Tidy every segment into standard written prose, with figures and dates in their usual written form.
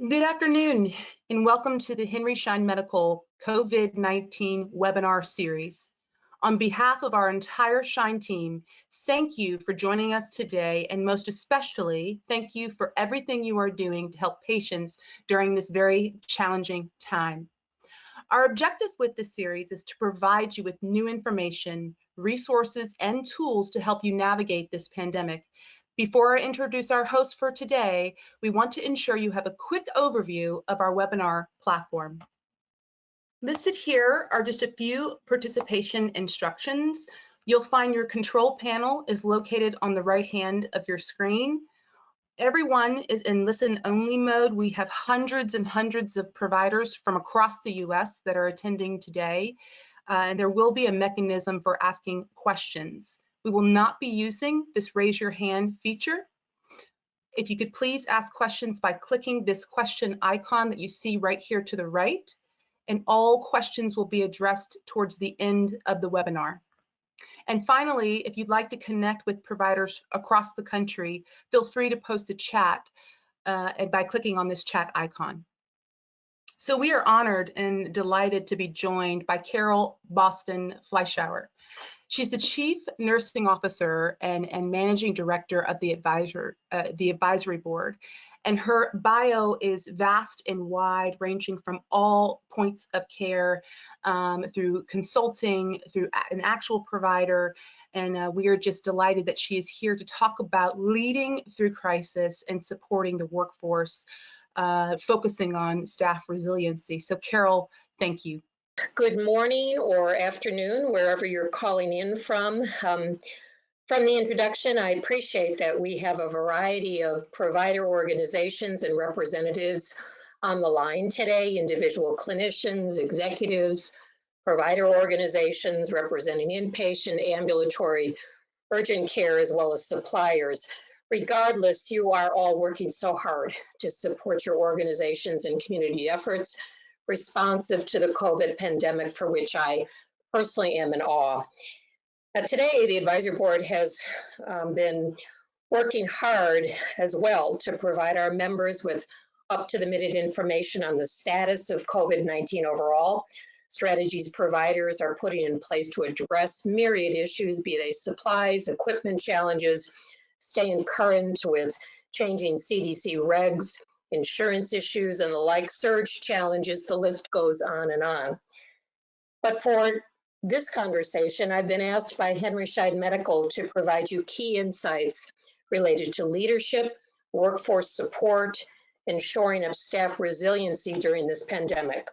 Good afternoon, and welcome to the Henry Schein Medical COVID-19 webinar series. On behalf of our entire Schein team, thank you for joining us today, and most especially, thank you for everything you are doing to help patients during this very challenging time. Our objective with this series is to provide you with new information, resources, and tools to help you navigate this pandemic. Before I introduce our host for today, we want to ensure you have a quick overview of our webinar platform. Listed here are just a few participation instructions. You'll find your control panel is located on the right hand of your screen. Everyone is in listen-only mode. We have hundreds and hundreds of providers from across the US that are attending today. And there will be a mechanism for asking questions. We will not be using this raise your hand feature. If you could please ask questions by clicking this question icon that you see right here to the right, and all questions will be addressed towards the end of the webinar. And finally, if you'd like to connect with providers across the country, feel free to post a chat by clicking on this chat icon. So we are honored and delighted to be joined by Carol Boston Fleischauer. She's the Chief Nursing Officer and Managing Director of the Advisory Board. And her bio is vast and wide, ranging from all points of care through consulting, through an actual provider. And we are just delighted that she is here to talk about leading through crisis and supporting the workforce, focusing on staff resiliency. So Carol, thank you. Good morning or afternoon, wherever you're calling in from. From the introduction, I appreciate that we have a variety of provider organizations and representatives on the line today, individual clinicians, executives, provider organizations representing inpatient, ambulatory, urgent care, as well as suppliers. Regardless, you are all working so hard to support your organizations and community efforts responsive to the COVID pandemic, for which I personally am in awe. Today, the advisory board has been working hard as well to provide our members with up-to-the-minute information on the status of COVID-19 overall, strategies providers are putting in place to address myriad issues, be they supplies, equipment challenges, staying current with changing CDC regs, insurance issues and the like, surge challenges, the list goes on and on. But for this conversation, I've been asked by Henry Schein Medical to provide you key insights related to leadership, workforce support, and shoring up staff resiliency during this pandemic.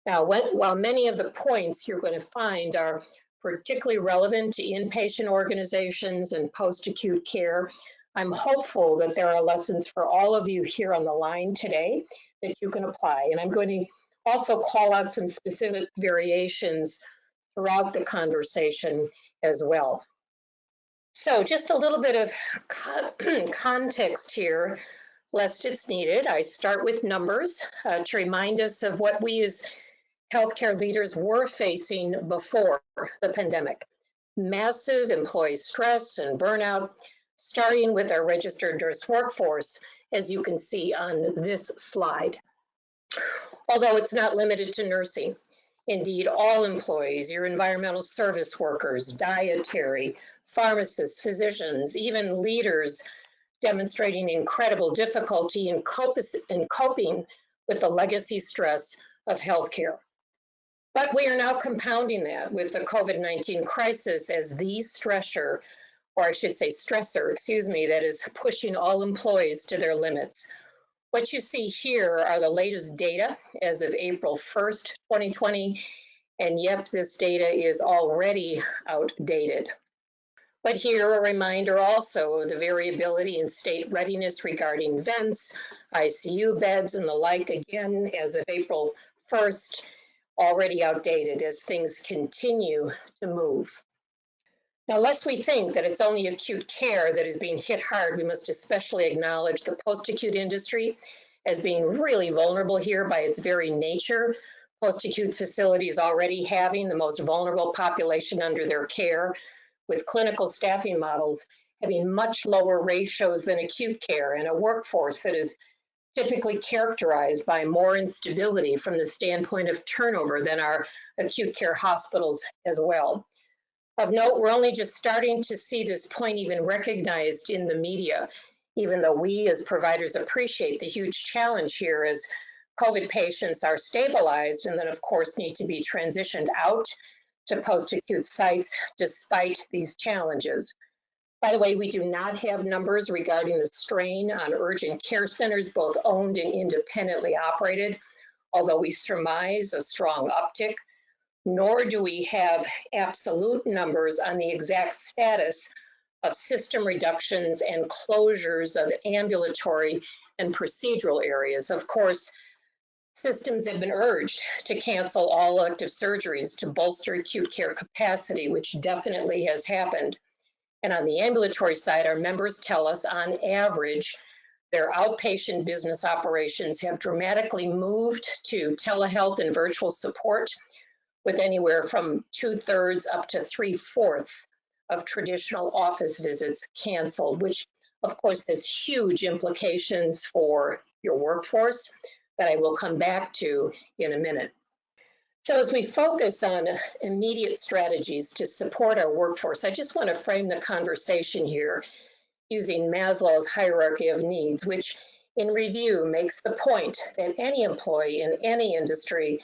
Now, while many of the points you're going to find are particularly relevant to inpatient organizations and post-acute care, I'm hopeful that there are lessons for all of you here on the line today that you can apply. And I'm going to also call out some specific variations throughout the conversation as well. So just a little bit of context here, lest it's needed. I start with numbers to remind us of what we as healthcare leaders were facing before the pandemic. Massive employee stress and burnout, starting with our registered nurse workforce, as you can see on this slide. Although it's not limited to nursing. Indeed, all employees, your environmental service workers, dietary, pharmacists, physicians, even leaders demonstrating incredible difficulty in coping with the legacy stress of healthcare. But we are now compounding that with the COVID-19 crisis as the stressor, or I should say stressor, that is pushing all employees to their limits. What you see here are the latest data as of April 1st, 2020, and yep, this data is already outdated. But here a reminder also of the variability in state readiness regarding vents, ICU beds, and the like, again, as of April 1st, already outdated as things continue to move. Now, lest we think that it's only acute care that is being hit hard, we must especially acknowledge the post-acute industry as being really vulnerable here by its very nature. Post-acute facilities already having the most vulnerable population under their care, with clinical staffing models having much lower ratios than acute care and a workforce that is typically characterized by more instability from the standpoint of turnover than our acute care hospitals as well. Of note, we're only just starting to see this point even recognized in the media, even though we as providers appreciate the huge challenge here as COVID patients are stabilized and then of course need to be transitioned out to post-acute sites despite these challenges. By the way, we do not have numbers regarding the strain on urgent care centers, both owned and independently operated, although we surmise a strong uptick, nor do we have absolute numbers on the exact status of system reductions and closures of ambulatory and procedural areas. Of course, systems have been urged to cancel all elective surgeries to bolster acute care capacity, which definitely has happened. And on the ambulatory side, our members tell us on average, their outpatient business operations have dramatically moved to telehealth and virtual support, with anywhere from 2/3 up to 3/4 of traditional office visits canceled, which of course has huge implications for your workforce that I will come back to in a minute. So as we focus on immediate strategies to support our workforce, I just want to frame the conversation here using Maslow's hierarchy of needs, which in review makes the point that any employee in any industry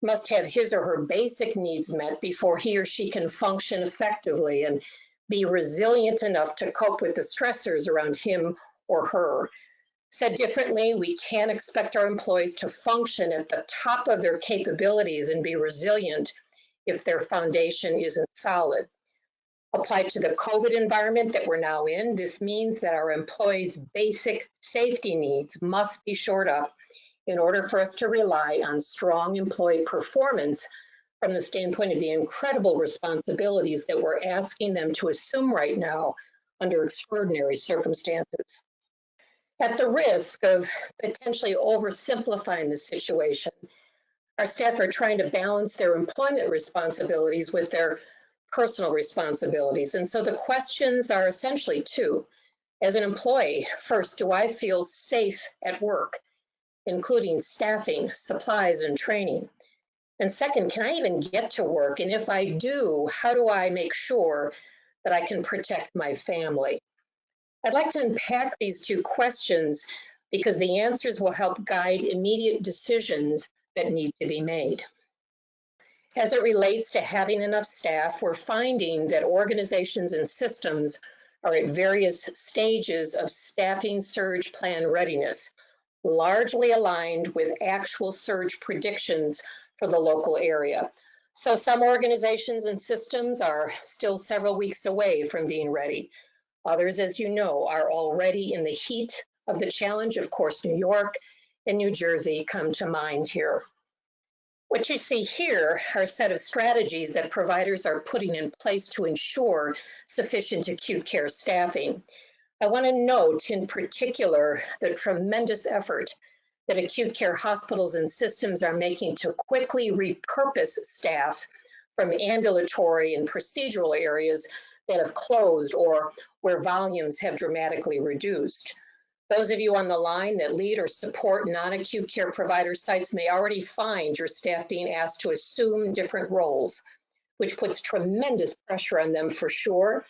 must have his or her basic needs met before he or she can function effectively and be resilient enough to cope with the stressors around him or her. Said differently, we can't expect our employees to function at the top of their capabilities and be resilient if their foundation isn't solid. Applied to the COVID environment that we're now in, this means that our employees' basic safety needs must be shored up in order for us to rely on strong employee performance from the standpoint of the incredible responsibilities that we're asking them to assume right now under extraordinary circumstances. At the risk of potentially oversimplifying the situation, our staff are trying to balance their employment responsibilities with their personal responsibilities. And so the questions are essentially two. As an employee, first, do I feel safe at work, including staffing, supplies, and training? And second, can I even get to work? And if I do, how do I make sure that I can protect my family? I'd like to unpack these two questions because the answers will help guide immediate decisions that need to be made. As it relates to having enough staff, we're finding that organizations and systems are at various stages of staffing surge plan readiness, largely aligned with actual surge predictions for the local area. So some organizations and systems are still several weeks away from being ready. Others, as you know, are already in the heat of the challenge. Of course, New York and New Jersey come to mind here. What you see here are a set of strategies that providers are putting in place to ensure sufficient acute care staffing. I want to note in particular the tremendous effort that acute care hospitals and systems are making to quickly repurpose staff from ambulatory and procedural areas that have closed or where volumes have dramatically reduced. Those of you on the line that lead or support non-acute care provider sites may already find your staff being asked to assume different roles, which puts tremendous pressure on them for sure.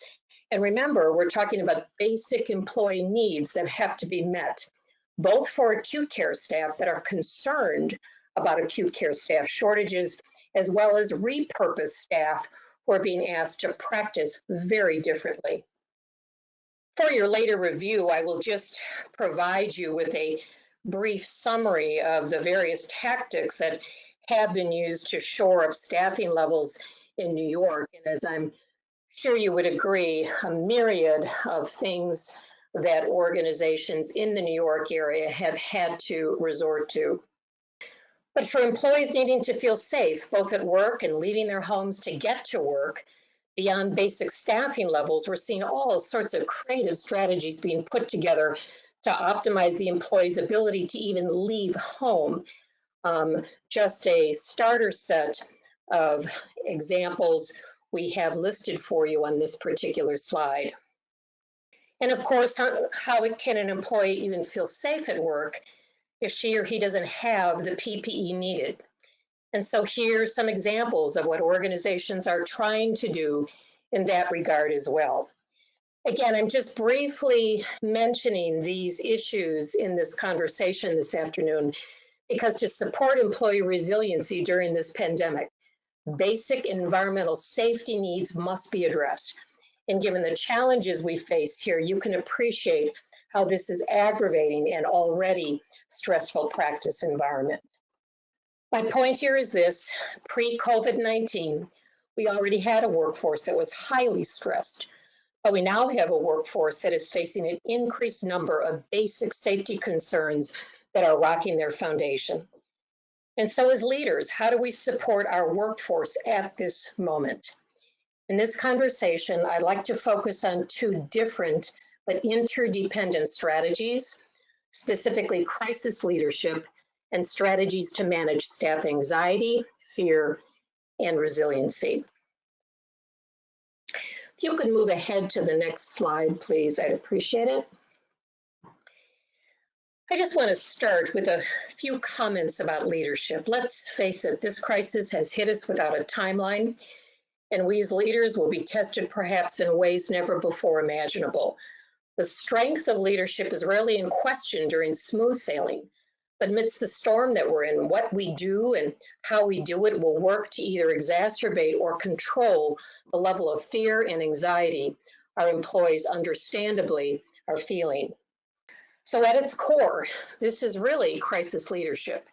And remember, we're talking about basic employee needs that have to be met, both for acute care staff that are concerned about acute care staff shortages, as well as repurposed staff who are being asked to practice very differently. For your later review, I will just provide you with a brief summary of the various tactics that have been used to shore up staffing levels in New York. And as I'm sure you would agree, a myriad of things that organizations in the New York area have had to resort to. But for employees needing to feel safe, both at work and leaving their homes to get to work, beyond basic staffing levels, we're seeing all sorts of creative strategies being put together to optimize the employee's ability to even leave home. Just a starter set of examples we have listed for you on this particular slide. And of course, how can an employee even feel safe at work if she or he doesn't have the PPE needed. And so here are some examples of what organizations are trying to do in that regard as well. Again, I'm just briefly mentioning these issues in this conversation this afternoon because to support employee resiliency during this pandemic, basic environmental safety needs must be addressed. And given the challenges we face here, you can appreciate how this is aggravating an already stressful practice environment. My point here is this: pre-COVID-19, we already had a workforce that was highly stressed, but we now have a workforce that is facing an increased number of basic safety concerns that are rocking their foundation. And so as leaders, how do we support our workforce at this moment? In this conversation, I'd like to focus on two different but interdependent strategies, specifically crisis leadership and strategies to manage staff anxiety, fear, and resiliency. If you could move ahead to the next slide, please, I'd appreciate it. I just want to start with a few comments about leadership. Let's face it, this crisis has hit us without a timeline, and we as leaders will be tested perhaps in ways never before imaginable. The strength of leadership is rarely in question during smooth sailing, but amidst the storm that we're in, what we do and how we do it will work to either exacerbate or control the level of fear and anxiety our employees understandably are feeling. So at its core, this is really crisis leadership.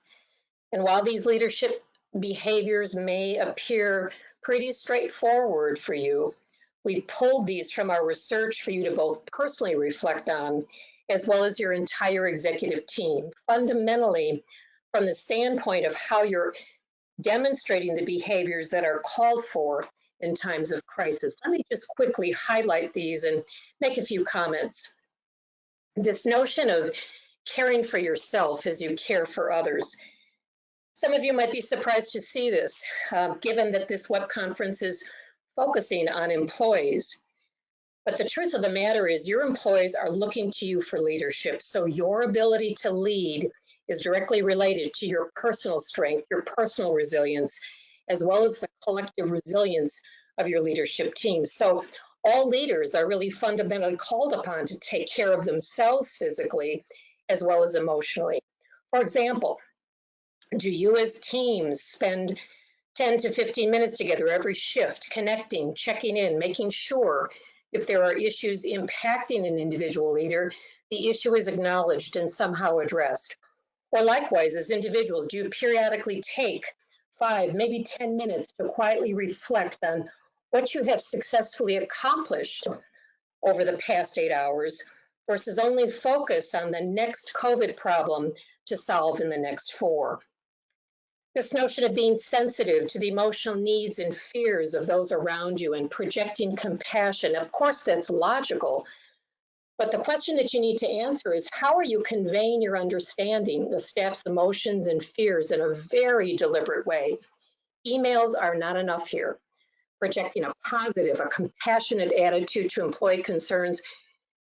And while these leadership behaviors may appear pretty straightforward for you, we've pulled these from our research for you to both personally reflect on, as well as your entire executive team, fundamentally from the standpoint of how you're demonstrating the behaviors that are called for in times of crisis. Let me just quickly highlight these and make a few comments. This notion of caring for yourself as you care for others. Some of you might be surprised to see this, given that this web conference is focusing on employees. But the truth of the matter is your employees are looking to you for leadership. So your ability to lead is directly related to your personal strength, your personal resilience, as well as the collective resilience of your leadership team. So all leaders are really fundamentally called upon to take care of themselves physically as well as emotionally. For example, do you as teams spend 10 to 15 minutes together every shift, connecting, checking in, making sure if there are issues impacting an individual leader, the issue is acknowledged and somehow addressed? Or likewise, as individuals, do you periodically take 5, maybe 10 minutes to quietly reflect on what you have successfully accomplished over the past 8 hours versus only focus on the next COVID problem to solve in the next 4? This notion of being sensitive to the emotional needs and fears of those around you and projecting compassion, of course, that's logical. But the question that you need to answer is, how are you conveying your understanding of staff's emotions and fears in a very deliberate way? Emails are not enough here. Projecting a positive, a compassionate attitude to employee concerns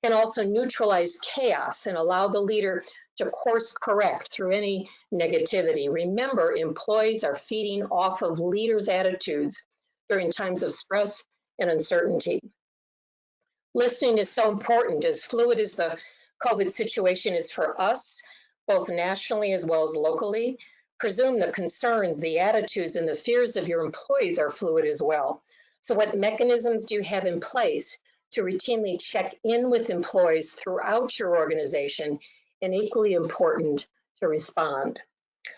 can also neutralize chaos and allow the leader to course correct through any negativity. Remember, employees are feeding off of leaders' attitudes during times of stress and uncertainty. Listening is so important. As fluid as the COVID situation is for us, both nationally as well as locally, presume the concerns, the attitudes, and the fears of your employees are fluid as well. So what mechanisms do you have in place to routinely check in with employees throughout your organization, and equally important, to respond?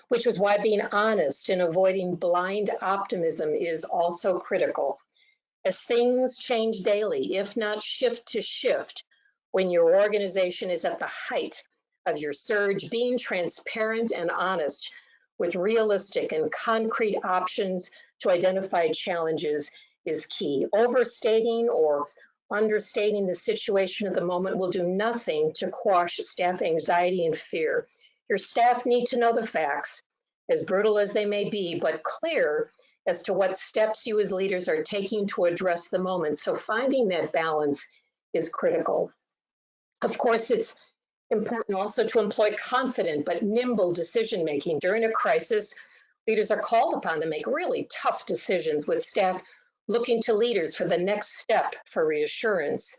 Which is why being honest and avoiding blind optimism is also critical. As things change daily, if not shift to shift, when your organization is at the height of your surge, being transparent and honest with realistic and concrete options to identify challenges is key. Overstating or understating the situation at the moment will do nothing to quash staff anxiety and fear. Your staff need to know the facts, as brutal as they may be, but clear as to what steps you as leaders are taking to address the moment. So finding that balance is critical. Of course, it's Important also to employ confident but nimble decision-making. During a crisis, leaders are called upon to make really tough decisions with staff looking to leaders for the next step for reassurance.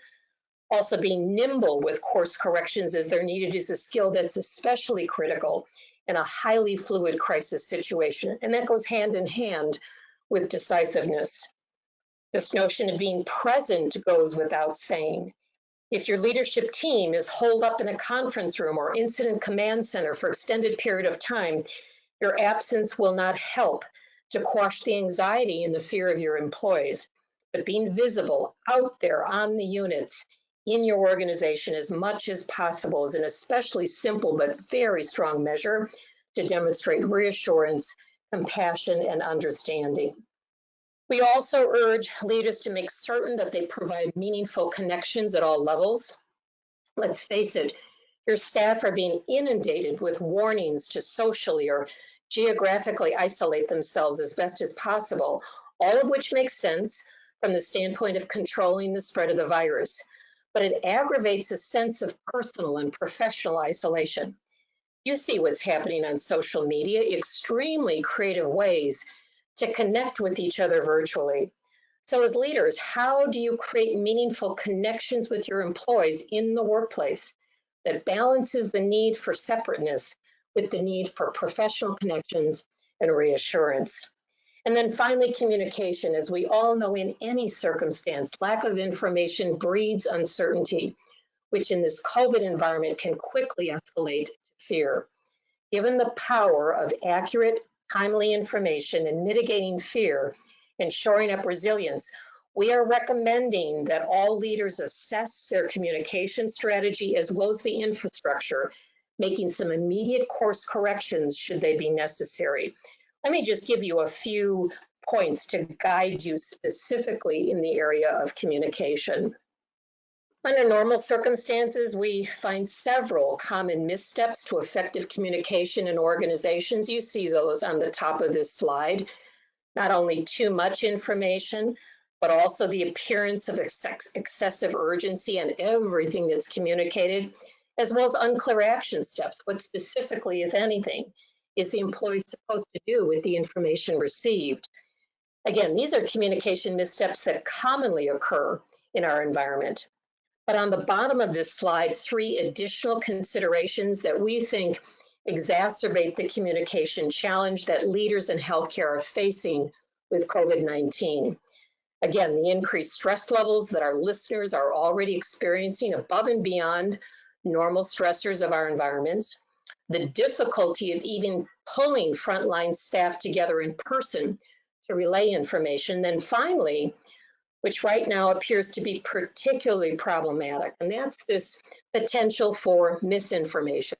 Also, being nimble with course corrections as they're needed is a skill that's especially critical in a highly fluid crisis situation, and that goes hand in hand with decisiveness. This notion of being present goes without saying. If your leadership team is holed up in a conference room or incident command center for extended period of time, your absence will not help to quash the anxiety and the fear of your employees. But being visible out there on the units in your organization as much as possible is an especially simple but very strong measure to demonstrate reassurance, compassion, and understanding. We also urge leaders to make certain that they provide meaningful connections at all levels. Let's face it, your staff are being inundated with warnings to socially or geographically isolate themselves as best as possible, all of which makes sense from the standpoint of controlling the spread of the virus. But it aggravates a sense of personal and professional isolation. You see what's happening on social media, extremely creative ways to connect with each other virtually. So as leaders, how do you create meaningful connections with your employees in the workplace that balances the need for separateness with the need for professional connections and reassurance? And then finally, communication. As we all know, in any circumstance, lack of information breeds uncertainty, which in this COVID environment can quickly escalate to fear. Given the power of accurate, timely information in mitigating fear and shoring up resilience, we are recommending that all leaders assess their communication strategy as well as the infrastructure, making some immediate course corrections should they be necessary. Let me just give you a few points to guide you specifically in the area of communication. Under normal circumstances, we find several common missteps to effective communication in organizations. You see those on the top of this slide. Not only too much information, but also the appearance of excessive urgency in everything that's communicated, as well as unclear action steps. What specifically, if anything, is the employee supposed to do with the information received? Again, these are communication missteps that commonly occur in our environment. But on the bottom of this slide, 3 additional considerations that we think exacerbate the communication challenge that leaders in healthcare are facing with COVID-19. Again, the increased stress levels that our listeners are already experiencing above and beyond normal stressors of our environments, the difficulty of even pulling frontline staff together in person to relay information, then finally, which right now appears to be particularly problematic, and that's this potential for misinformation,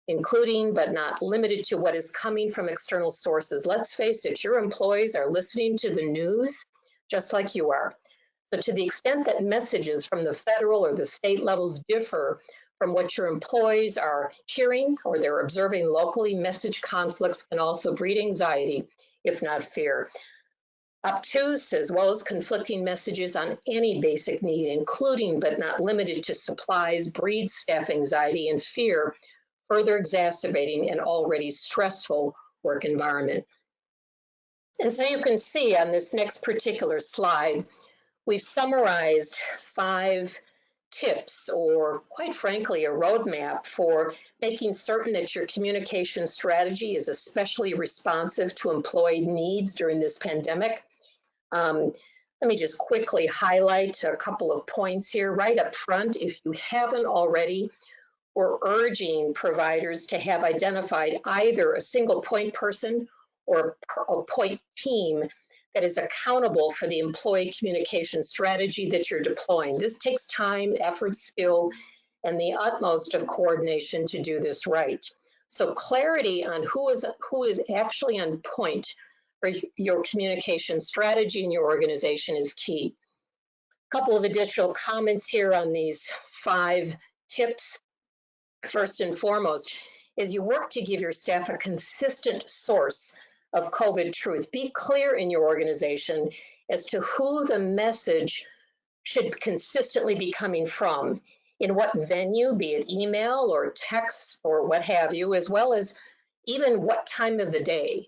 including but not limited to what is coming from external sources. Let's face it, your employees are listening to the news just like you are. So to the extent that messages from the federal or the state levels differ from what your employees are hearing or they're observing locally, message conflicts can also breed anxiety, if not fear. Obtuse as well as conflicting messages on any basic need, including but not limited to supplies, breeds staff anxiety and fear, further exacerbating an already stressful work environment. And so you can see on this next particular slide, we've summarized 5 tips, or quite frankly, a roadmap for making certain that your communication strategy is especially responsive to employee needs during this pandemic. Let me just quickly highlight a couple of points here. Right up front, if you haven't already, we're urging providers to have identified either a single point person or a point team that is accountable for the employee communication strategy that you're deploying. This takes time, effort, skill, and the utmost of coordination to do this right. So clarity on who is actually on point for your communication strategy in your organization is key. A couple of additional comments here on these 5 tips. First and foremost, as you work to give your staff a consistent source of COVID truth, be clear in your organization as to who the message should consistently be coming from. in what venue, be it email or text or what have you, as well as even what time of the day.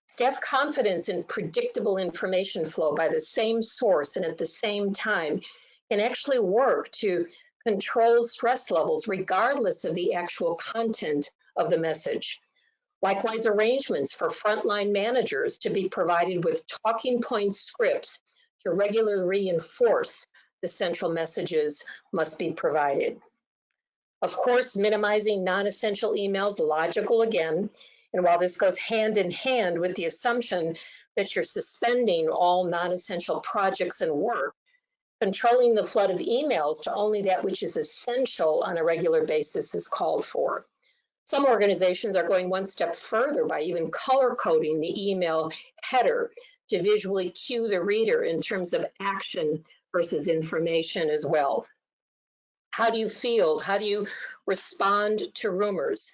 Staff confidence in predictable information flow by the same source and at the same time can actually work to control stress levels regardless of the actual content of the message. Likewise, arrangements for frontline managers to be provided with talking point scripts to regularly reinforce the central messages must be provided. Of course, minimizing non-essential emails, logical again, and while this goes hand in hand with the assumption that you're suspending all non-essential projects and work, controlling the flood of emails to only that which is essential on a regular basis is called for. Some organizations are going one step further by even color coding the email header to visually cue the reader in terms of action versus information as well. How do you feel? How do you respond to rumors?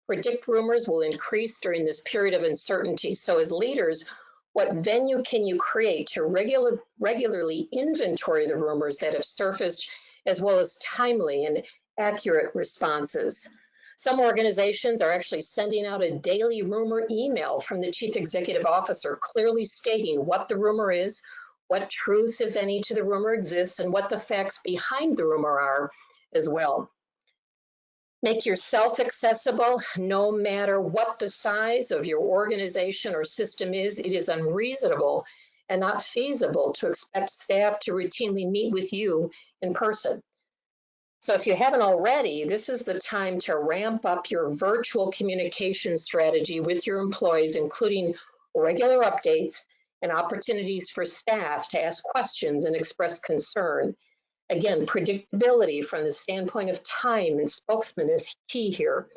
Predict rumors will increase during this period of uncertainty. So as leaders, what venue can you create to regularly inventory the rumors that have surfaced, as well as timely and accurate responses? Some organizations are actually sending out a daily rumor email from the chief executive officer, clearly stating what the rumor is, what truth, if any, to the rumor exists, and what the facts behind the rumor are as well. Make yourself accessible no matter what the size of your organization or system is. It is unreasonable and not feasible to expect staff to routinely meet with you in person. So if you haven't already, this is the time to ramp up your virtual communication strategy with your employees, including regular updates and opportunities for staff to ask questions and express concern. Again, predictability from the standpoint of time and spokesman is key here.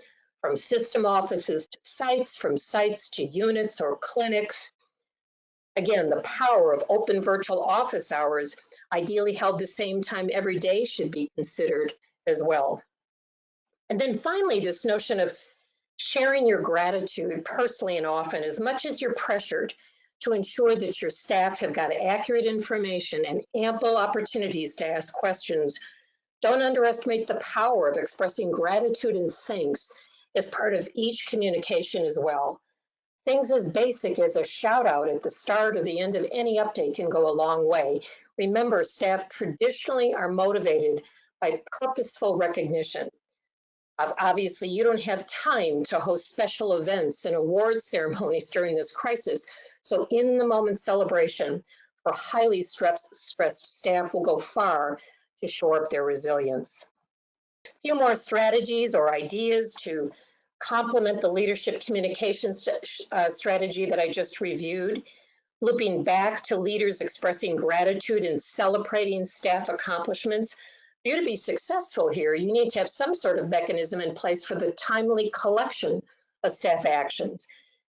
From system offices to sites, from sites to units or clinics. Again, the power of open virtual office hours, ideally held the same time every day, should be considered as well. And then finally, this notion of sharing your gratitude personally and often, as much as you're pressured to ensure that your staff have got accurate information and ample opportunities to ask questions. Don't underestimate the power of expressing gratitude and thanks as part of each communication as well. Things as basic as a shout out at the start or the end of any update can go a long way. Remember, staff traditionally are motivated by purposeful recognition. Obviously, you don't have time to host special events and award ceremonies during this crisis. So in the moment celebration for highly stressed staff will go far to shore up their resilience. A few more strategies or ideas to complement the leadership communications strategy that I just reviewed. Looping back to leaders expressing gratitude and celebrating staff accomplishments. For you to be successful here, you need to have some sort of mechanism in place for the timely collection of staff actions.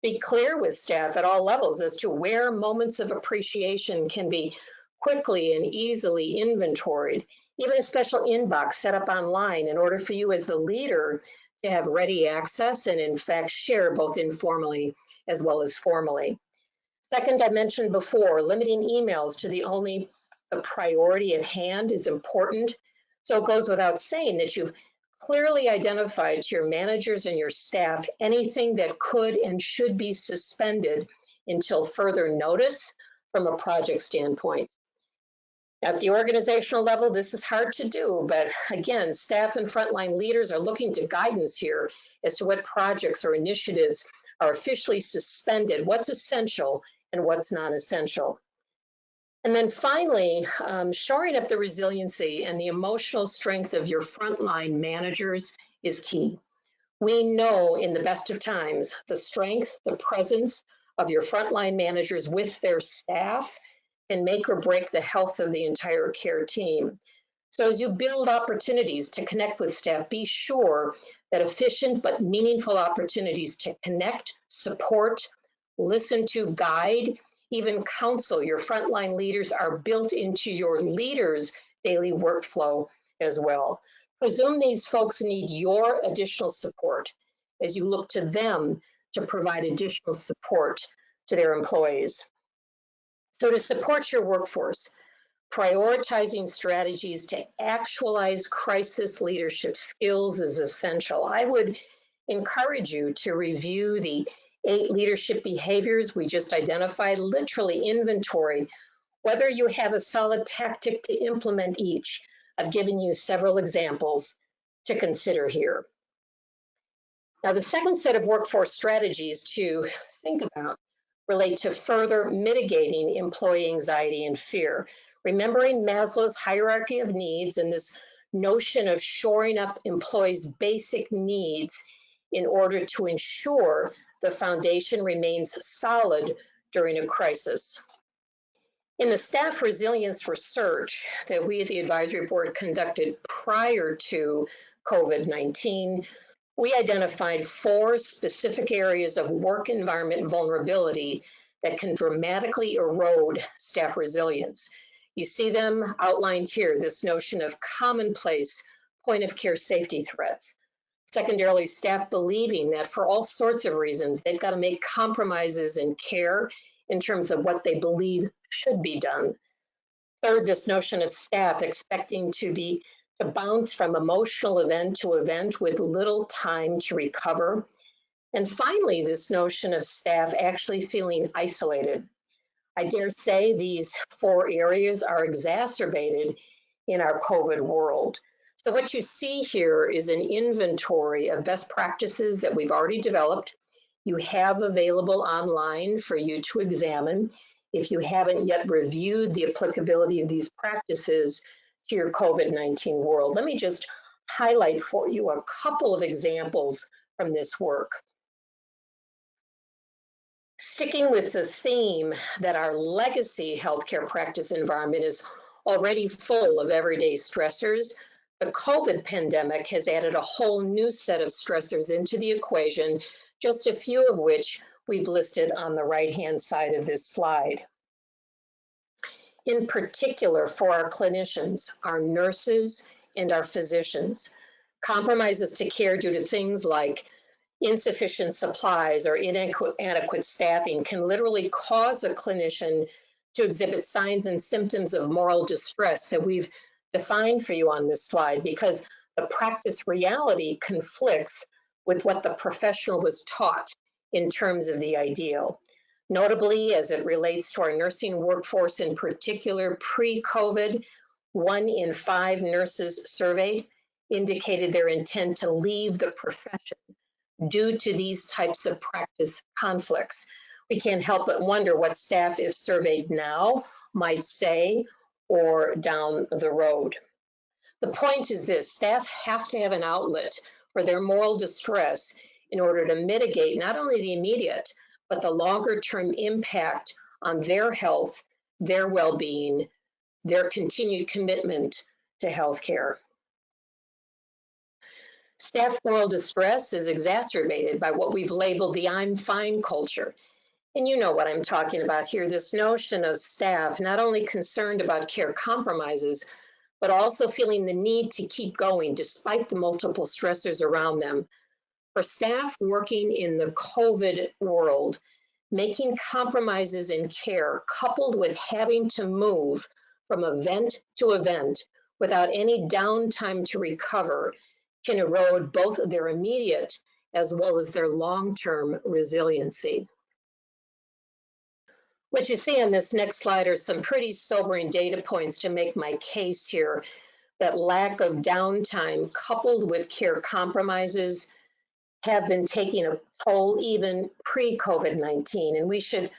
Be clear with staff at all levels as to where moments of appreciation can be quickly and easily inventoried. Even a special inbox set up online in order for you as the leader to have ready access and in fact share both informally as well as formally. Second, I mentioned before, limiting emails to the priority at hand is important. So it goes without saying that you've clearly identified to your managers and your staff anything that could and should be suspended until further notice from a project standpoint. At the organizational level, this is hard to do, but again, staff and frontline leaders are looking to guidance here as to what projects or initiatives are officially suspended, what's essential and what's non-essential. And then finally, shoring up the resiliency and the emotional strength of your frontline managers is key. We know in the best of times, the strength, the presence of your frontline managers with their staff can make or break the health of the entire care team. So as you build opportunities to connect with staff, be sure that efficient but meaningful opportunities to connect, support, listen to, guide, even counsel your frontline leaders are built into your leaders' daily workflow as well. Presume these folks need your additional support as you look to them to provide additional support to their employees. So to support your workforce, prioritizing strategies to actualize crisis leadership skills is essential. I would encourage you to review the 8 leadership behaviors we just identified, literally inventory, whether you have a solid tactic to implement each. I've given you several examples to consider here. Now, the second set of workforce strategies to think about relate to further mitigating employee anxiety and fear. Remembering Maslow's hierarchy of needs and this notion of shoring up employees' basic needs in order to ensure the foundation remains solid during a crisis. In the staff resilience research that we at the advisory board conducted prior to COVID-19, we identified 4 specific areas of work environment vulnerability that can dramatically erode staff resilience. You see them outlined here, this notion of commonplace point of care safety threats. Secondarily, staff believing that for all sorts of reasons, they've got to make compromises in care in terms of what they believe should be done. Third, this notion of staff expecting to bounce from emotional event to event with little time to recover. And finally, this notion of staff actually feeling isolated. I dare say these 4 areas are exacerbated in our COVID world. So what you see here is an inventory of best practices that we've already developed. You have available online for you to examine if you haven't yet reviewed the applicability of these practices to your COVID-19 world. Let me just highlight for you a couple of examples from this work. Sticking with the theme that our legacy healthcare practice environment is already full of everyday stressors, the COVID pandemic has added a whole new set of stressors into the equation, just a few of which we've listed on the right-hand side of this slide. In particular, for our clinicians, our nurses, and our physicians, compromises to care due to things like insufficient supplies or inadequate staffing can literally cause a clinician to exhibit signs and symptoms of moral distress that we've defined for you on this slide, because the practice reality conflicts with what the professional was taught in terms of the ideal. Notably, as it relates to our nursing workforce in particular, pre-COVID, 1 in 5 nurses surveyed indicated their intent to leave the profession due to these types of practice conflicts. We can't help but wonder what staff, if surveyed now, might say or down the road. The point is this: staff have to have an outlet for their moral distress in order to mitigate not only the immediate, but the longer-term impact on their health, their well-being, their continued commitment to healthcare. Staff moral distress is exacerbated by what we've labeled the "I'm fine" culture. And you know what I'm talking about here, this notion of staff not only concerned about care compromises, but also feeling the need to keep going despite the multiple stressors around them. For staff working in the COVID world, making compromises in care coupled with having to move from event to event without any downtime to recover can erode both their immediate as well as their long-term resiliency. What you see on this next slide are some pretty sobering data points to make my case here that lack of downtime coupled with care compromises have been taking a toll even pre-COVID-19, and we should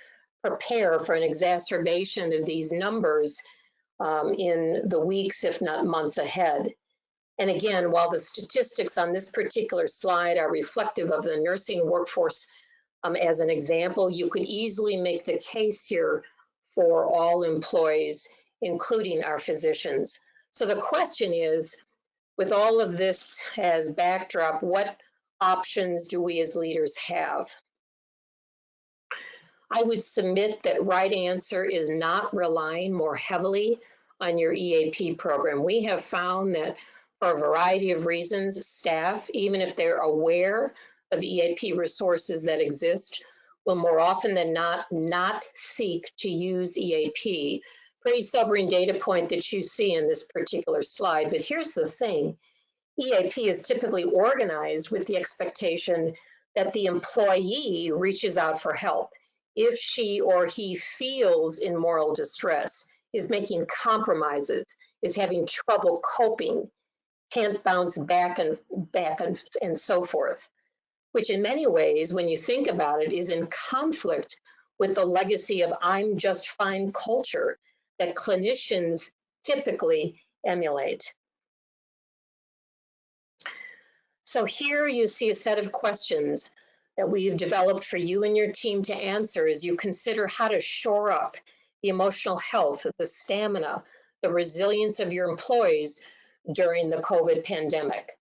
prepare for an exacerbation of these numbers in the weeks, if not months ahead. And again, while the statistics on this particular slide are reflective of the nursing workforce as an example, you could easily make the case here for all employees, including our physicians. So the question is, with all of this as backdrop, what options do we as leaders have? I would submit that right answer is not relying more heavily on your EAP program. We have found that for a variety of reasons, staff, even if they're aware of EAP resources that exist, will more often than not seek to use EAP Pretty sobering data point that you see in this particular slide, but here's the thing. EAP is typically organized with the expectation that the employee reaches out for help if she or he feels in moral distress, is making compromises, is having trouble coping, can't bounce back and so forth, which in many ways, when you think about it, is in conflict with the legacy of I'm just fine culture that clinicians typically emulate. So here you see a set of questions that we've developed for you and your team to answer as you consider how to shore up the emotional health, the stamina, the resilience of your employees during the COVID pandemic.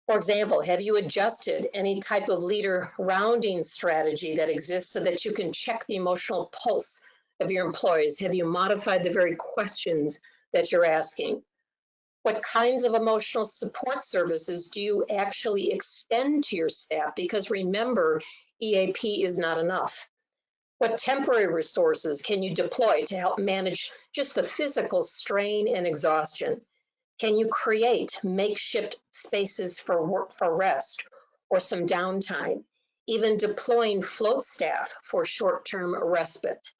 For example, have you adjusted any type of leader rounding strategy that exists so that you can check the emotional pulse of your employees? Have you modified the very questions that you're asking? What kinds of emotional support services do you actually extend to your staff? Because remember, EAP is not enough. What temporary resources can you deploy to help manage just the physical strain and exhaustion? Can you create makeshift spaces for rest or some downtime, even deploying float staff for short-term respite?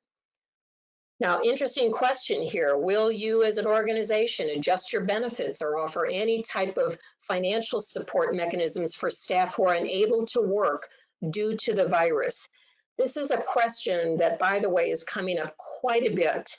Now, interesting question here. Will you as an organization adjust your benefits or offer any type of financial support mechanisms for staff who are unable to work due to the virus? This is a question that, by the way, is coming up quite a bit.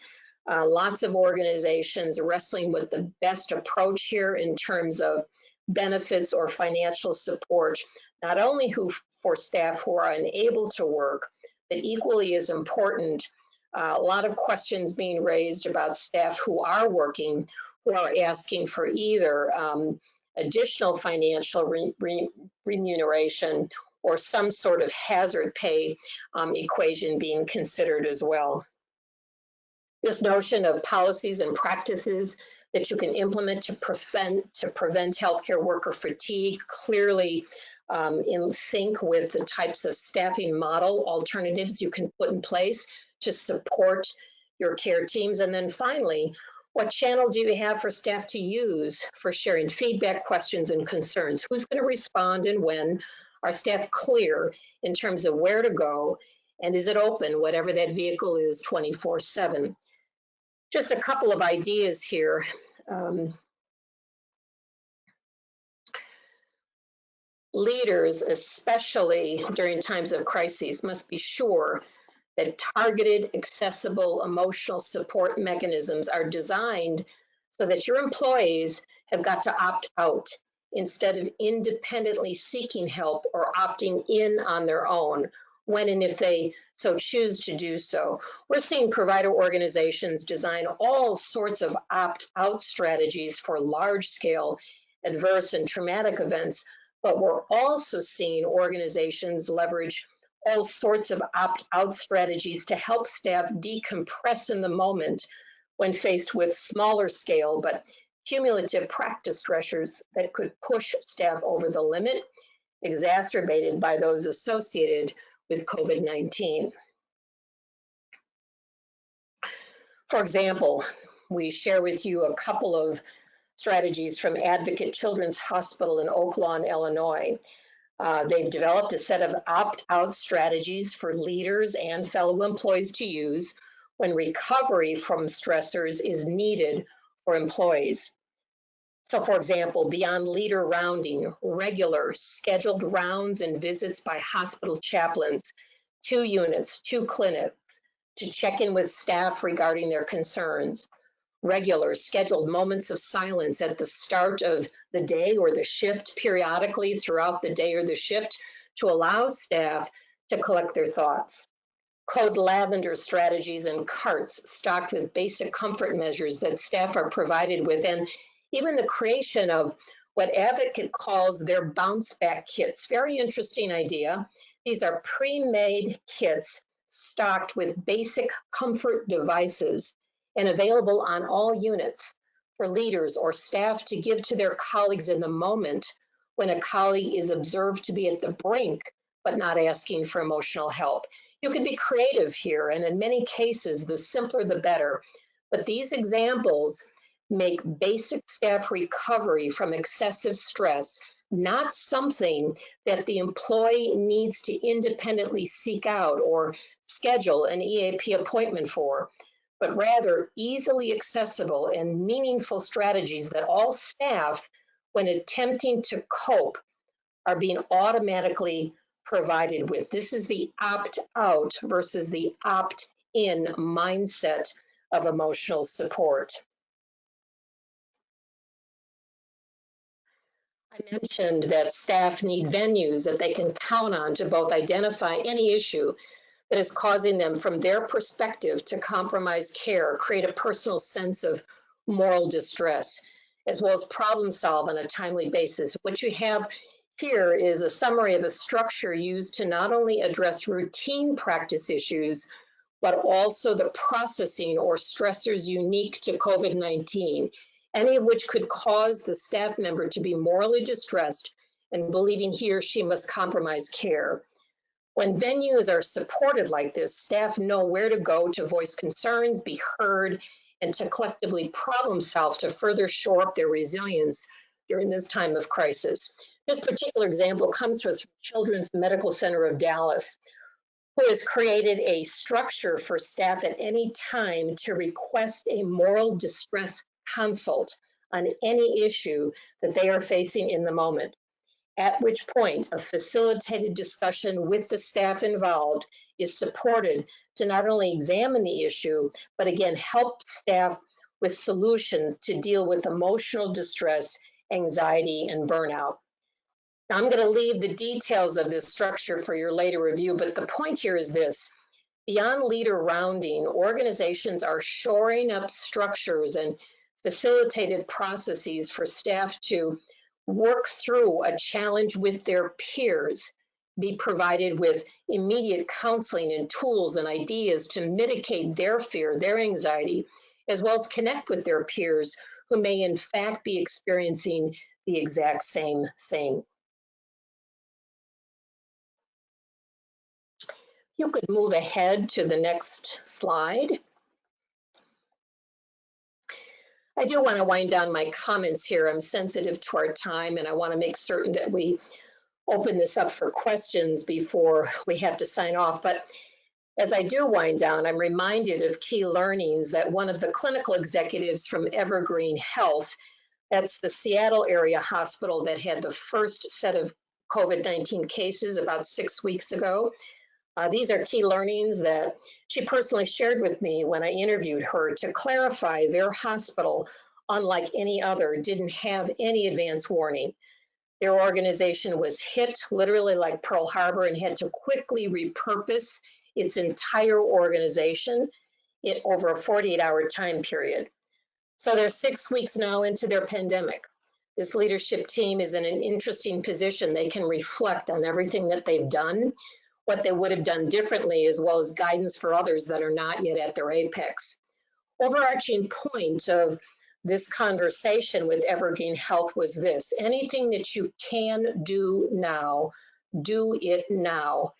Lots of organizations wrestling with the best approach here in terms of benefits or financial support, not only for staff who are unable to work, but equally as important, a lot of questions being raised about staff who are working, who are asking for either additional financial remuneration or some sort of hazard pay equation being considered as well. This notion of policies and practices that you can implement to prevent healthcare worker fatigue, clearly in sync with the types of staffing model alternatives you can put in place to support your care teams. And then finally, what channel do you have for staff to use for sharing feedback, questions, and concerns? Who's going to respond and when? Are staff clear in terms of where to go? And is it open, whatever that vehicle is, 24/7? Just a couple of ideas here. Leaders, especially during times of crises, must be sure that targeted, accessible, emotional support mechanisms are designed so that your employees have got to opt out instead of independently seeking help or opting in on their own when and if they so choose to do so. We're seeing provider organizations design all sorts of opt-out strategies for large-scale adverse and traumatic events, but we're also seeing organizations leverage all sorts of opt-out strategies to help staff decompress in the moment when faced with smaller scale but cumulative practice stressors that could push staff over the limit, exacerbated by those associated with COVID-19. For example, we share with you a couple of strategies from Advocate Children's Hospital in Oak Lawn, Illinois. They've developed a set of opt-out strategies for leaders and fellow employees to use when recovery from stressors is needed for employees. So for example, beyond leader rounding, regular scheduled rounds and visits by hospital chaplains, 2 units, 2 clinics to check in with staff regarding their concerns, regular scheduled moments of silence at the start of the day or the shift periodically throughout the day or the shift to allow staff to collect their thoughts. Code lavender strategies and carts stocked with basic comfort measures that staff are provided with, and even the creation of what Advocate calls their bounce back kits. Very interesting idea. These are pre-made kits stocked with basic comfort devices and available on all units for leaders or staff to give to their colleagues in the moment when a colleague is observed to be at the brink but not asking for emotional help. You can be creative here, and in many cases, the simpler the better. But these examples make basic staff recovery from excessive stress not something that the employee needs to independently seek out or schedule an EAP appointment for, but rather easily accessible and meaningful strategies that all staff, when attempting to cope, are being automatically provided with. This is the opt-out versus the opt-in mindset of emotional support. I mentioned that staff need venues that they can count on to both identify any issue that is causing them from their perspective to compromise care, create a personal sense of moral distress, as well as problem solve on a timely basis. What you have here is a summary of a structure used to not only address routine practice issues, but also the processing or stressors unique to COVID-19, any of which could cause the staff member to be morally distressed and believing he or she must compromise care. When venues are supported like this, staff know where to go to voice concerns, be heard, and to collectively problem solve to further shore up their resilience during this time of crisis. This particular example comes to us from Children's Medical Center of Dallas, who has created a structure for staff at any time to request a moral distress consult on any issue that they are facing in the moment. At which point, a facilitated discussion with the staff involved is supported to not only examine the issue, but again, help staff with solutions to deal with emotional distress, anxiety, and burnout. Now, I'm going to leave the details of this structure for your later review, but the point here is this. Beyond leader rounding, organizations are shoring up structures and facilitated processes for staff to work through a challenge with their peers, be provided with immediate counseling and tools and ideas to mitigate their fear, their anxiety, as well as connect with their peers who may in fact be experiencing the exact same thing. You could move ahead to the next slide. I do want to wind down my comments here. I'm sensitive to our time, and I want to make certain that we open this up for questions before we have to sign off. But as I do wind down, I'm reminded of key learnings that one of the clinical executives from Evergreen Health, that's the Seattle area hospital that had the first set of COVID-19 cases about 6 weeks ago. These are key learnings that she personally shared with me when I interviewed her to clarify their hospital, unlike any other, didn't have any advance warning. Their organization was hit literally like Pearl Harbor and had to quickly repurpose its entire organization over a 48-hour time period. So they're 6 weeks now into their pandemic. This leadership team is in an interesting position. They can reflect on everything that they've done, what they would have done differently, as well as guidance for others that are not yet at their apex. Overarching point of this conversation with Evergreen Health was this: anything that you can do now, do it now,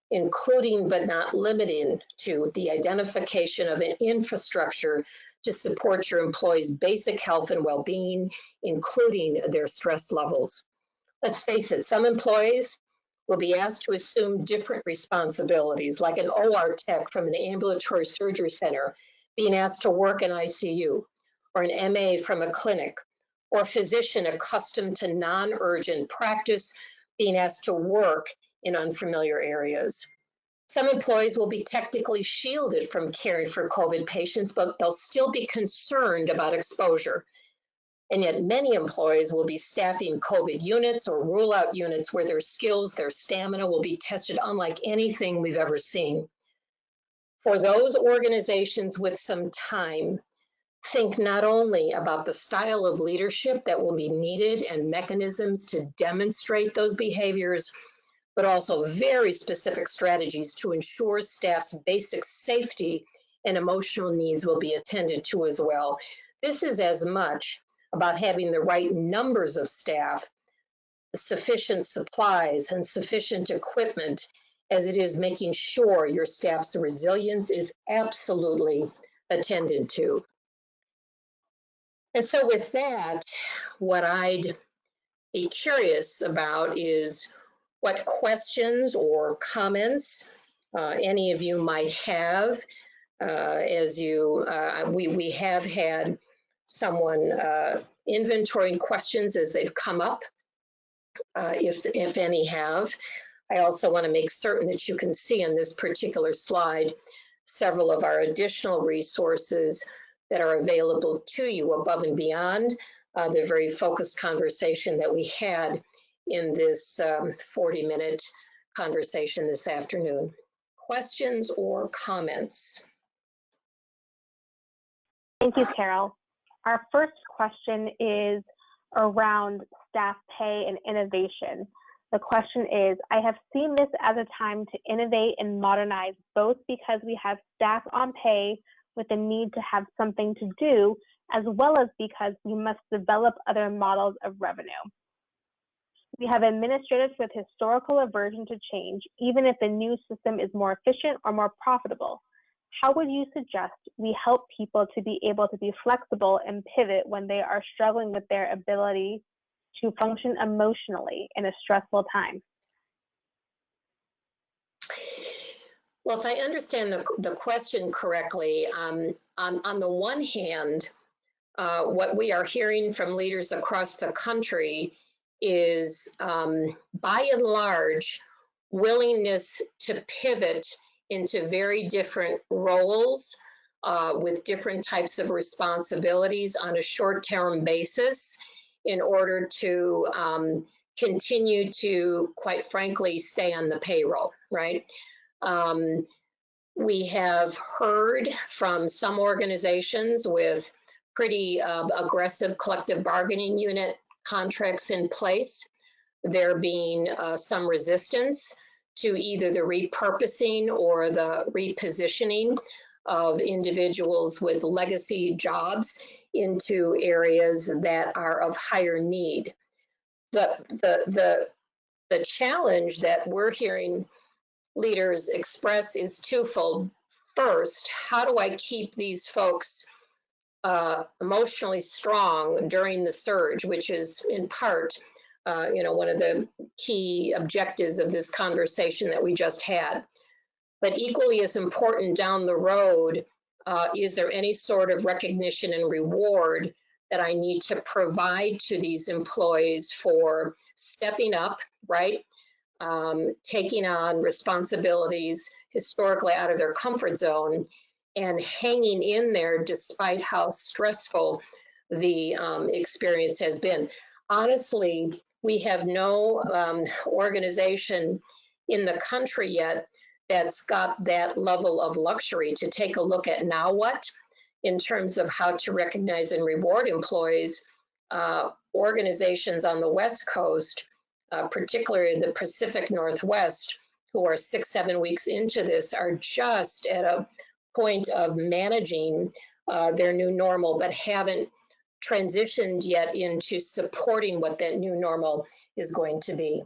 including but not limited to the identification of an infrastructure to support your employees' basic health and well-being, including their stress levels. Let's face it, some employees will be asked to assume different responsibilities, like an OR tech from an ambulatory surgery center being asked to work in ICU, or an MA from a clinic, or a physician accustomed to non-urgent practice being asked to work in unfamiliar areas. Some employees will be technically shielded from caring for COVID patients, but they'll still be concerned about exposure. And yet many employees will be staffing COVID units or rule out units where their skills, their stamina will be tested unlike anything we've ever seen. For those organizations with some time, think not only about the style of leadership that will be needed and mechanisms to demonstrate those behaviors, but also very specific strategies to ensure staff's basic safety and emotional needs will be attended to as well. This is as much about having the right numbers of staff, sufficient supplies, and sufficient equipment as it is making sure your staff's resilience is absolutely attended to. And so with that, what I'd be curious about is what questions or comments any of you might have as you, we have had someone inventorying questions as they've come up, if any have. I also want to make certain that you can see on this particular slide several of our additional resources that are available to you above and beyond the very focused conversation that we had in this 40-minute conversation this afternoon. Questions or comments? Thank you, Carol. Our first question is around staff pay and innovation. The question is, I have seen this as a time to innovate and modernize, both because we have staff on pay with the need to have something to do, as well as because we must develop other models of revenue. We have administrators with historical aversion to change, even if the new system is more efficient or more profitable. How would you suggest we help people to be able to be flexible and pivot when they are struggling with their ability to function emotionally in a stressful time? Well, if I understand the question correctly, on the one hand, what we are hearing from leaders across the country is, by and large, willingness to pivot into very different roles with different types of responsibilities on a short-term basis in order to continue to, quite frankly, stay on the payroll, right? We have heard from some organizations with pretty aggressive collective bargaining unit contracts in place, there being some resistance to either the repurposing or the repositioning of individuals with legacy jobs into areas that are of higher need. The challenge that we're hearing leaders express is twofold. First, how do I keep these folks emotionally strong during the surge, which is in part, one of the key objectives of this conversation that we just had. But equally as important down the road, is there any sort of recognition and reward that I need to provide to these employees for stepping up, right? Taking on responsibilities historically out of their comfort zone and hanging in there despite how stressful the experience has been. Honestly, we have no organization in the country yet that's got that level of luxury to take a look at now what in terms of how to recognize and reward employees. Organizations on the West Coast, particularly the Pacific Northwest, who are 6-7 weeks into this, are just at a point of managing their new normal, but haven't transitioned yet into supporting what that new normal is going to be.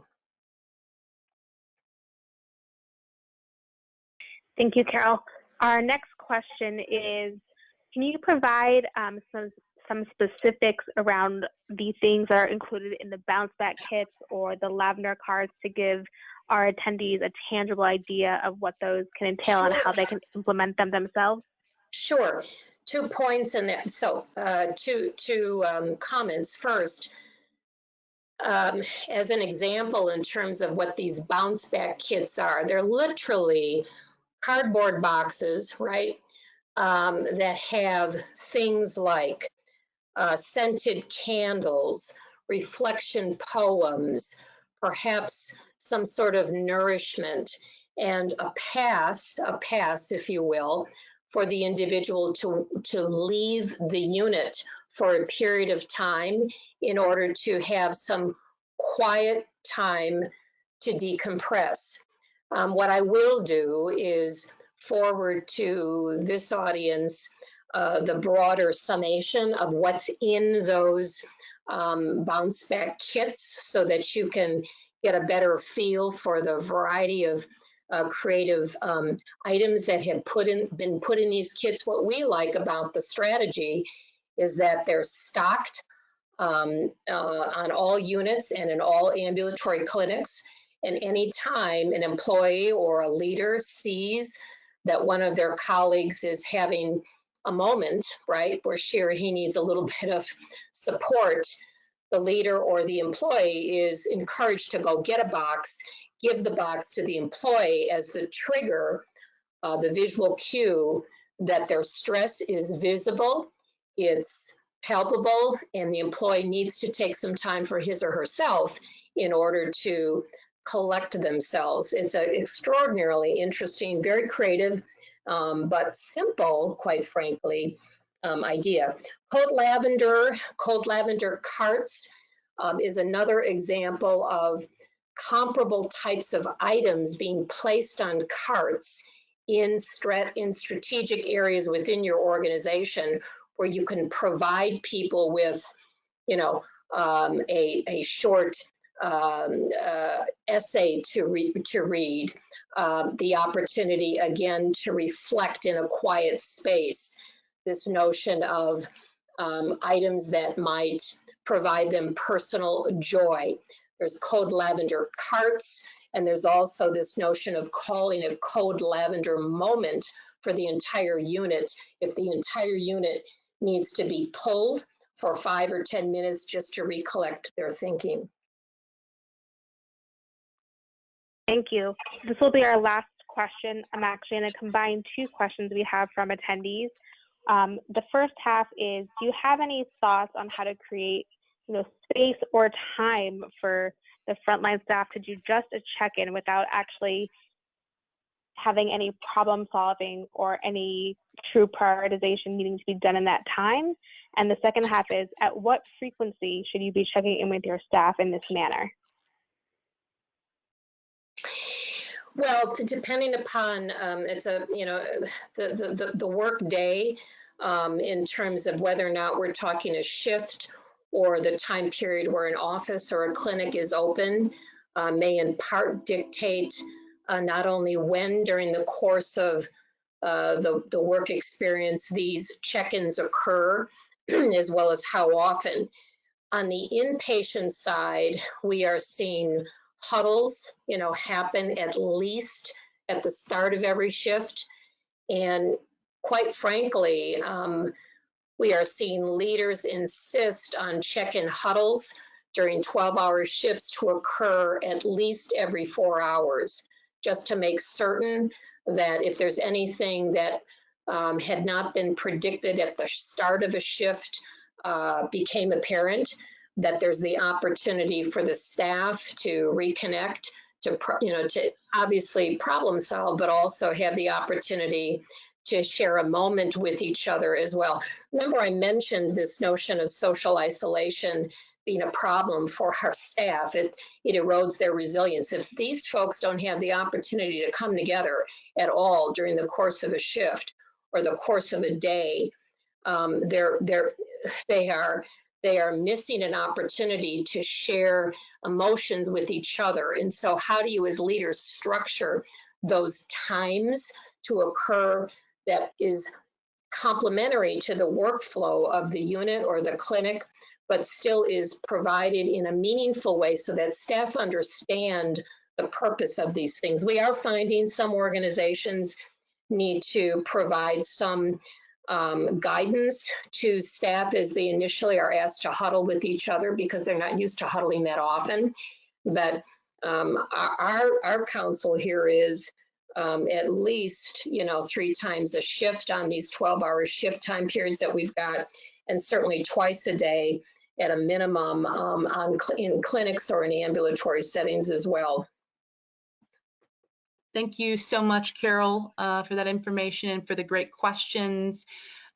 Thank you, Carol. Our next question is, can you provide some specifics around the things that are included in the bounce back kits or the lavender cards to give our attendees a tangible idea of what those can entail and how they can implement them themselves? Sure. 2 points in that. So two comments. First, as an example in terms of what these bounce back kits are, they're literally cardboard boxes, right, that have things like scented candles, reflection poems, perhaps some sort of nourishment, and a pass, if you will, for the individual to leave the unit for a period of time in order to have some quiet time to decompress. What I will do is forward to this audience the broader summation of what's in those bounce back kits so that you can get a better feel for the variety of creative items that have been put in these kits. What we like about the strategy is that they're stocked on all units and in all ambulatory clinics. And anytime an employee or a leader sees that one of their colleagues is having a moment, right, where she or he needs a little bit of support, the leader or the employee is encouraged to go get a box, give the box to the employee as the trigger, the visual cue that their stress is visible, it's palpable, and the employee needs to take some time for his or herself in order to collect themselves. It's an extraordinarily interesting, very creative, but simple, quite frankly, idea. Cold lavender carts is another example of comparable types of items being placed on carts in strategic areas within your organization, where you can provide people with, you know, a short essay to read, the opportunity again to reflect in a quiet space. This notion of items that might provide them personal joy. There's Code Lavender carts, and there's also this notion of calling a Code Lavender moment for the entire unit. If the entire unit needs to be pulled for 5 or 10 minutes just to recollect their thinking. Thank you. This will be our last question. I'm actually going to combine two questions we have from attendees. The first half is, do you have any thoughts on how to create, space or time for the frontline staff to do just a check-in without actually having any problem solving or any true prioritization needing to be done in that time? And the second half is, at what frequency should you be checking in with your staff in this manner? Well, depending upon it's a the work day, in terms of whether or not we're talking a shift or the time period where an office or a clinic is open, may in part dictate not only when during the course of the work experience these check-ins occur, as well as how often. On the inpatient side, we are seeing huddles, happen at least at the start of every shift. And quite frankly, we are seeing leaders insist on check-in huddles during 12-hour shifts to occur at least every 4 hours, just to make certain that if there's anything that had not been predicted at the start of a shift became apparent, that there's the opportunity for the staff to reconnect, to obviously problem solve, but also have the opportunity to share a moment with each other as well. Remember, I mentioned this notion of social isolation being a problem for our staff. It erodes their resilience. If these folks don't have the opportunity to come together at all during the course of a shift or the course of a day, they are missing an opportunity to share emotions with each other. And so how do you as leaders structure those times to occur that is complementary to the workflow of the unit or the clinic, but still is provided in a meaningful way so that staff understand the purpose of these things? We are finding some organizations need to provide some guidance to staff as they initially are asked to huddle with each other because they're not used to huddling that often. But our counsel here is at least 3 times a shift on these 12-hour shift time periods that we've got, and certainly twice a day at a minimum in clinics or in ambulatory settings as well. Thank you so much, Carol, for that information and for the great questions.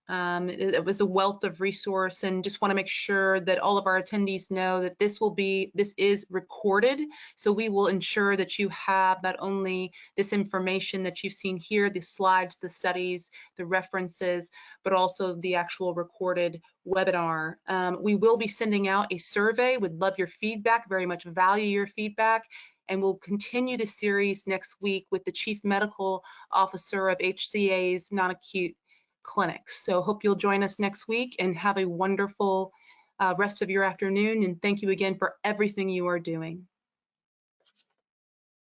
It was a wealth of resource, and just want to make sure that all of our attendees know that this is recorded. So we will ensure that you have not only this information that you've seen here, the slides, the studies, the references, but also the actual recorded webinar. We will be sending out a survey. Would love your feedback, very much value your feedback. And we'll continue the series next week with the Chief Medical Officer of HCA's non-acute clinics. So hope you'll join us next week and have a wonderful rest of your afternoon. And thank you again for everything you are doing.